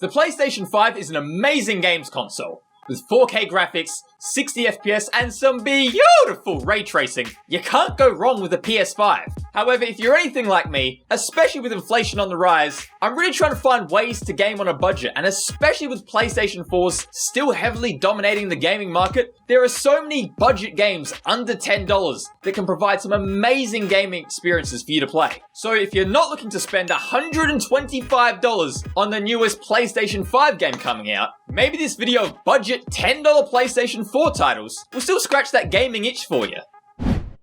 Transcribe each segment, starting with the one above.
The PlayStation 5 is an amazing games console. With 4K graphics, 60 FPS, and some beautiful ray tracing, you can't go wrong with a PS5. However, if you're anything like me, especially with inflation on the rise, I'm really trying to find ways to game on a budget, and especially with PlayStation 4s still heavily dominating the gaming market, there are so many budget games under $10 that can provide some amazing gaming experiences for you to play. So if you're not looking to spend $125 on the newest PlayStation 5 game coming out, maybe this video of budget $10 PlayStation 4 titles will still scratch that gaming itch for you.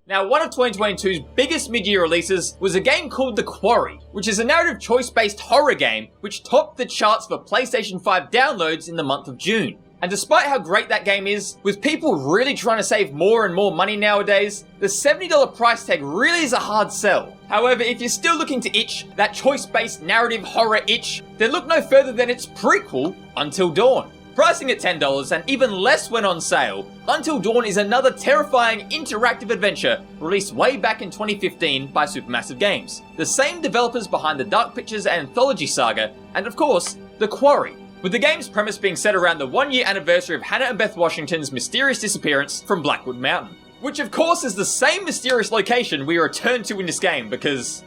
Now, one of 2022's biggest mid-year releases was a game called The Quarry, which is a narrative choice-based horror game which topped the charts for PlayStation 5 downloads in the month of June. And despite how great that game is, with people really trying to save more and more money nowadays, the $70 price tag really is a hard sell. However, if you're still looking to itch that choice-based narrative horror itch, then look no further than its prequel, Until Dawn. Pricing at $10 and even less when on sale, Until Dawn is another terrifying interactive adventure released way back in 2015 by Supermassive Games, the same developers behind the Dark Pictures anthology saga, and of course, The Quarry, with the game's premise being set around the 1-year anniversary of Hannah and Beth Washington's mysterious disappearance from Blackwood Mountain. Which of course is the same mysterious location we return to in this game because...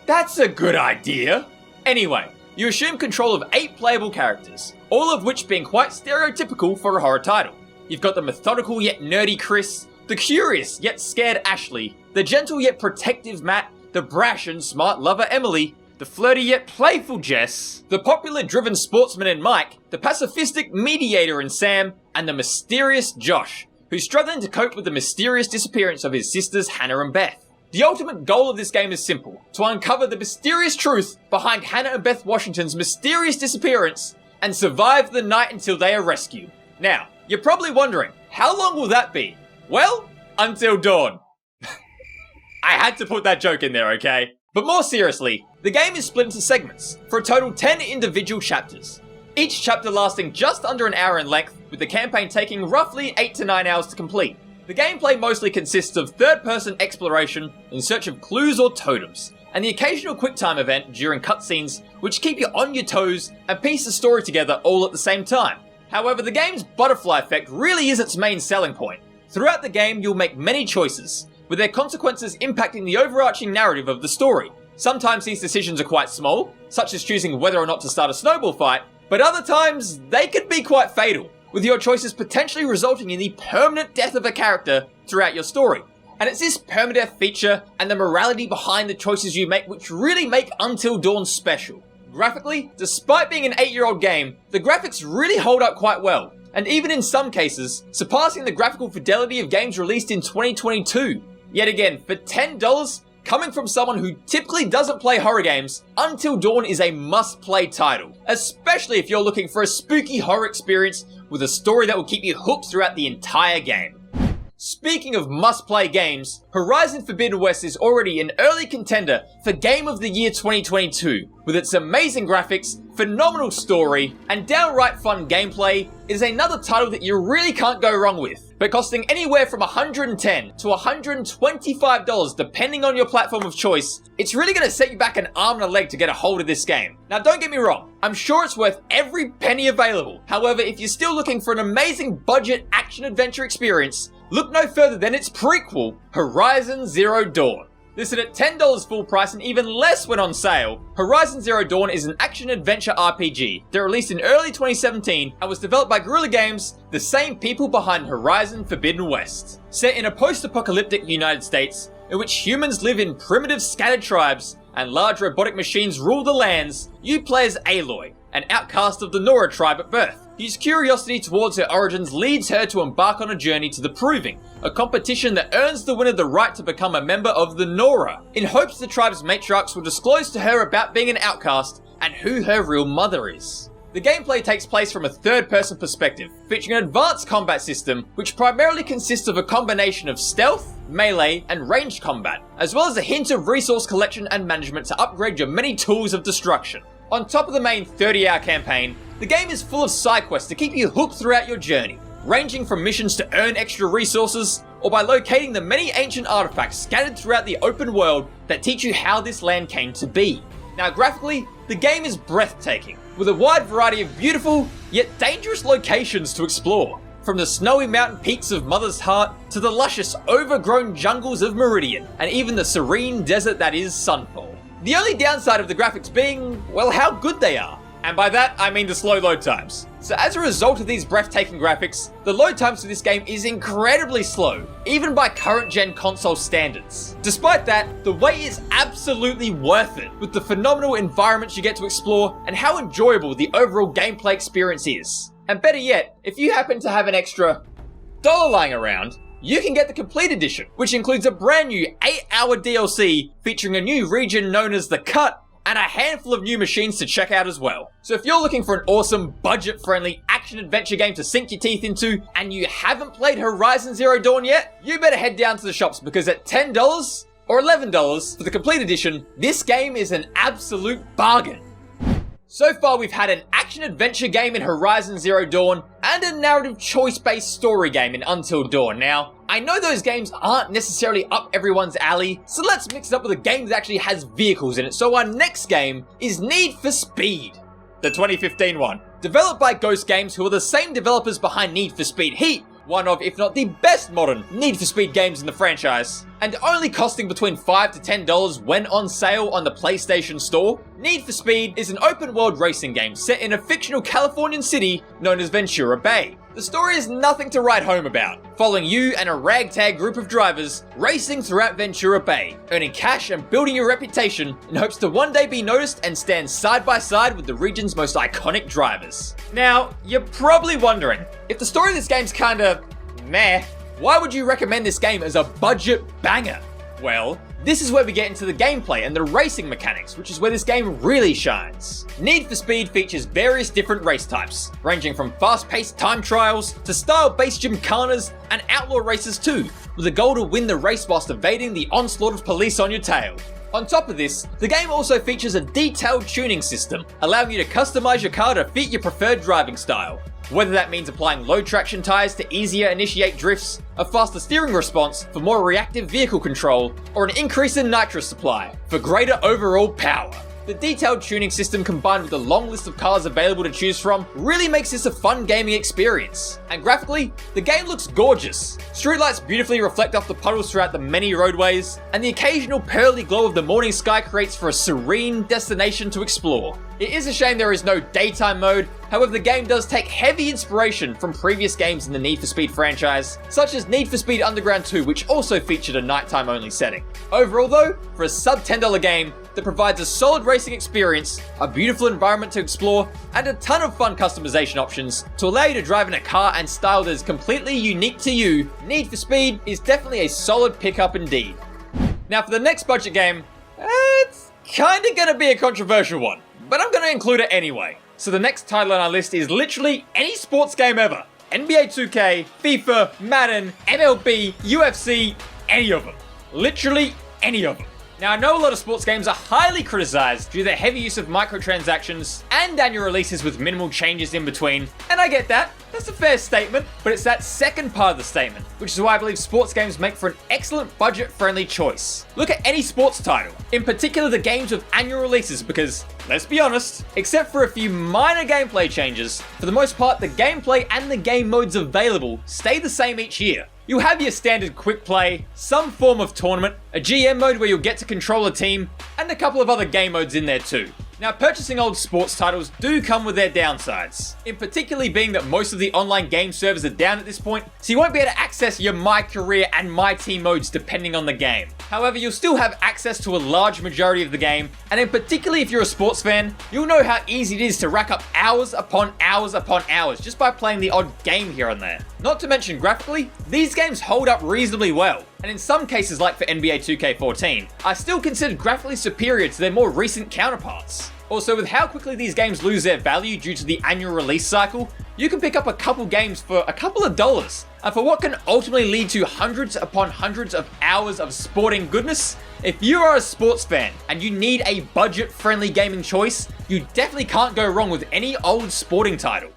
that's a good idea! Anyway, you assume control of 8 playable characters, all of which being quite stereotypical for a horror title. You've got the methodical yet nerdy Chris, the curious yet scared Ashley, the gentle yet protective Matt, the brash and smart lover Emily, the flirty yet playful Jess, the popular driven sportsman in Mike, the pacifistic mediator in Sam, and the mysterious Josh, who's struggling to cope with the mysterious disappearance of his sisters Hannah and Beth. The ultimate goal of this game is simple, to uncover the mysterious truth behind Hannah and Beth Washington's mysterious disappearance and survive the night until they are rescued. Now, you're probably wondering, how long will that be? Well, until dawn. I had to put that joke in there, okay? But more seriously, the game is split into segments, for a total 10 individual chapters. Each chapter lasting just under an hour in length, with the campaign taking roughly 8 to 9 hours to complete. The gameplay mostly consists of third-person exploration in search of clues or totems, and the occasional quick-time event during cutscenes which keep you on your toes and piece the story together all at the same time. However, the game's butterfly effect really is its main selling point. Throughout the game, you'll make many choices, with their consequences impacting the overarching narrative of the story. Sometimes these decisions are quite small, such as choosing whether or not to start a snowball fight, but other times they can be quite fatal, with your choices potentially resulting in the permanent death of a character throughout your story. And it's this permadeath feature and the morality behind the choices you make which really make Until Dawn special. Graphically, despite being an 8-year-old game, the graphics really hold up quite well, and even in some cases, surpassing the graphical fidelity of games released in 2022. Yet again, for $10, coming from someone who typically doesn't play horror games, Until Dawn is a must-play title, especially if you're looking for a spooky horror experience with a story that will keep you hooked throughout the entire game. Speaking of must-play games, Horizon Forbidden West is already an early contender for Game of the Year 2022. With its amazing graphics, phenomenal story, and downright fun gameplay, it is another title that you really can't go wrong with. But costing anywhere from $110 to $125 depending on your platform of choice, it's really going to set you back an arm and a leg to get a hold of this game. Now don't get me wrong, I'm sure it's worth every penny available. However, if you're still looking for an amazing budget action-adventure experience, look no further than its prequel, Horizon Zero Dawn. Listed at $10 full price and even less when on sale, Horizon Zero Dawn is an action-adventure RPG that released in early 2017 and was developed by Guerrilla Games, the same people behind Horizon Forbidden West. Set in a post-apocalyptic United States, in which humans live in primitive scattered tribes and large robotic machines rule the lands, you play as Aloy, an outcast of the Nora tribe at birth, whose curiosity towards her origins leads her to embark on a journey to the Proving, a competition that earns the winner the right to become a member of the Nora, in hopes the tribe's matriarchs will disclose to her about being an outcast and who her real mother is. The gameplay takes place from a third-person perspective, featuring an advanced combat system which primarily consists of a combination of stealth, melee, and ranged combat, as well as a hint of resource collection and management to upgrade your many tools of destruction. On top of the main 30-hour campaign, the game is full of side quests to keep you hooked throughout your journey, ranging from missions to earn extra resources, or by locating the many ancient artifacts scattered throughout the open world that teach you how this land came to be. Now graphically, the the game is breathtaking, with a wide variety of beautiful, yet dangerous locations to explore. From the snowy mountain peaks of Mother's Heart, to the luscious, overgrown jungles of Meridian, and even the serene desert that is Sunfall. The only downside of the graphics being, well, how good they are. And by that, I mean the slow load times. So as a result of these breathtaking graphics, the load times for this game is incredibly slow, even by current gen console standards. Despite that, the wait is absolutely worth it, with the phenomenal environments you get to explore and how enjoyable the overall gameplay experience is. And better yet, if you happen to have an extra $1 lying around, you can get the Complete Edition, which includes a brand new 8-hour DLC featuring a new region known as The Cut, and a handful of new machines to check out as well. So if you're looking for an awesome, budget-friendly action-adventure game to sink your teeth into, and you haven't played Horizon Zero Dawn yet, you better head down to the shops, because at $10 or $11 for the Complete Edition, this game is an absolute bargain. So far we've had an action-adventure game in Horizon Zero Dawn, and a narrative choice-based story game in Until Dawn. Now, I know those games aren't necessarily up everyone's alley, so let's mix it up with a game that actually has vehicles in it. So our next game is Need for Speed, the 2015 one. Developed by Ghost Games, who are the same developers behind Need for Speed Heat, one of, if not the best modern Need for Speed games in the franchise, and only costing between $5 to $10 when on sale on the PlayStation Store. Need for Speed is an open-world racing game set in a fictional Californian city known as Ventura Bay. The story is nothing to write home about, following you and a ragtag group of drivers racing throughout Ventura Bay, earning cash and building your reputation in hopes to one day be noticed and stand side by side with the region's most iconic drivers. Now, you're probably wondering, if the story of this game's kinda meh, why would you recommend this game as a budget banger? Well, this is where we get into the gameplay and the racing mechanics, which is where this game really shines. Need for Speed features various different race types, ranging from fast-paced time trials to style-based gymkhanas and outlaw races too, with a goal to win the race whilst evading the onslaught of police on your tail. On top of this, the game also features a detailed tuning system, allowing you to customize your car to fit your preferred driving style. Whether that means applying low traction tyres to easier initiate drifts, a faster steering response for more reactive vehicle control, or an increase in nitrous supply for greater overall power. The detailed tuning system combined with the long list of cars available to choose from really makes this a fun gaming experience. And graphically, the game looks gorgeous. Streetlights beautifully reflect off the puddles throughout the many roadways, and the occasional pearly glow of the morning sky creates for a serene destination to explore. It is a shame there is no daytime mode, however the game does take heavy inspiration from previous games in the Need for Speed franchise, such as Need for Speed Underground 2, which also featured a nighttime only setting. Overall though, for a sub $10 game that provides a solid racing experience, a beautiful environment to explore, and a ton of fun customization options to allow you to drive in a car and style that is completely unique to you, Need for Speed is definitely a solid pickup indeed. Now for the next budget game, it's kinda gonna be a controversial one, but I'm gonna include it anyway. So the next title on our list is literally any sports game ever. NBA 2K, FIFA, Madden, MLB, UFC, any of them. Literally any of them. Now I know a lot of sports games are highly criticized due to their heavy use of microtransactions and annual releases with minimal changes in between, and I get that. That's a fair statement, but it's that second part of the statement, which is why I believe sports games make for an excellent budget-friendly choice. Look at any sports title, in particular the games with annual releases, because, let's be honest, except for a few minor gameplay changes, for the most part the gameplay and the game modes available stay the same each year. You'll have your standard quick play, some form of tournament, a GM mode where you'll get to control a team, and a couple of other game modes in there too. Now, purchasing old sports titles do come with their downsides, in particularly being that most of the online game servers are down at this point, so you won't be able to access your My Career and My Team modes depending on the game. However, you'll still have access to a large majority of the game, and in particularly if you're a sports fan, you'll know how easy it is to rack up hours upon hours upon hours just by playing the odd game here and there. Not to mention graphically, these games hold up reasonably well, and in some cases like for NBA 2K14, are still considered graphically superior to their more recent counterparts. Also, with how quickly these games lose their value due to the annual release cycle, you can pick up a couple games for a couple of dollars, and for what can ultimately lead to hundreds upon hundreds of hours of sporting goodness. If you are a sports fan and you need a budget-friendly gaming choice, you definitely can't go wrong with any old sporting title.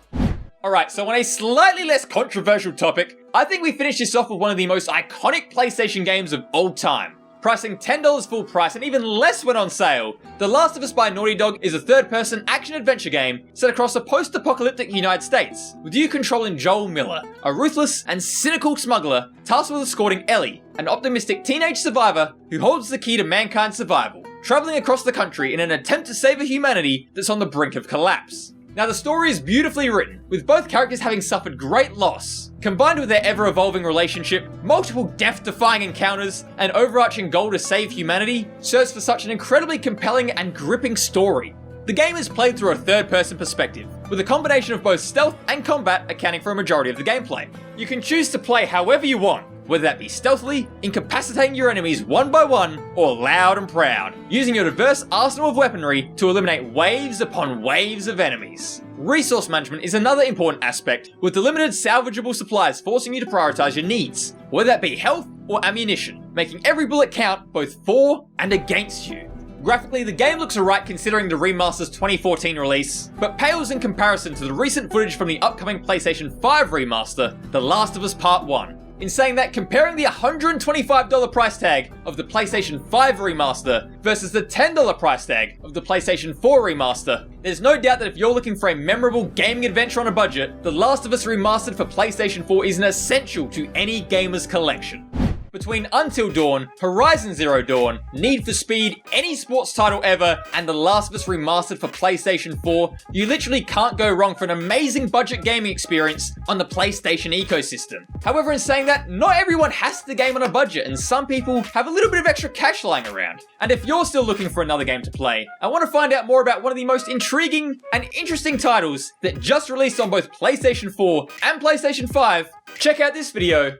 Alright, so on a slightly less controversial topic, I think we finished this off with one of the most iconic PlayStation games of all time. pricing $10 full price and even less when on sale. The Last of Us by Naughty Dog is a third-person action-adventure game set across a post-apocalyptic United States, with you controlling Joel Miller, a ruthless and cynical smuggler tasked with escorting Ellie, an optimistic teenage survivor who holds the key to mankind's survival, traveling across the country in an attempt to save a humanity that's on the brink of collapse. Now, the story is beautifully written, with both characters having suffered great loss. Combined with their ever-evolving relationship, multiple death-defying encounters, and overarching goal to save humanity, serves for such an incredibly compelling and gripping story. The game is played through a third-person perspective, with a combination of both stealth and combat accounting for a majority of the gameplay. You can choose to play however you want, whether that be stealthily, incapacitating your enemies one by one, or loud and proud, using your diverse arsenal of weaponry to eliminate waves upon waves of enemies. Resource management is another important aspect, with the limited salvageable supplies forcing you to prioritize your needs, whether that be health or ammunition, making every bullet count both for and against you. Graphically, the game looks alright considering the remaster's 2014 release, but pales in comparison to the recent footage from the upcoming PlayStation 5 remaster, The Last of Us Part 1. In saying that, comparing the $125 price tag of the PlayStation 5 remaster versus the $10 price tag of the PlayStation 4 remaster, there's no doubt that if you're looking for a memorable gaming adventure on a budget, The Last of Us Remastered for PlayStation 4 is an essential to any gamer's collection. Between Until Dawn, Horizon Zero Dawn, Need for Speed, any sports title ever, and The Last of Us Remastered for PlayStation 4, you literally can't go wrong for an amazing budget gaming experience on the PlayStation ecosystem. However, in saying that, not everyone has the game on a budget, and some people have a little bit of extra cash lying around. And if you're still looking for another game to play, and want to find out more about one of the most intriguing and interesting titles that just released on both PlayStation 4 and PlayStation 5, check out this video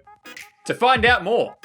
to find out more.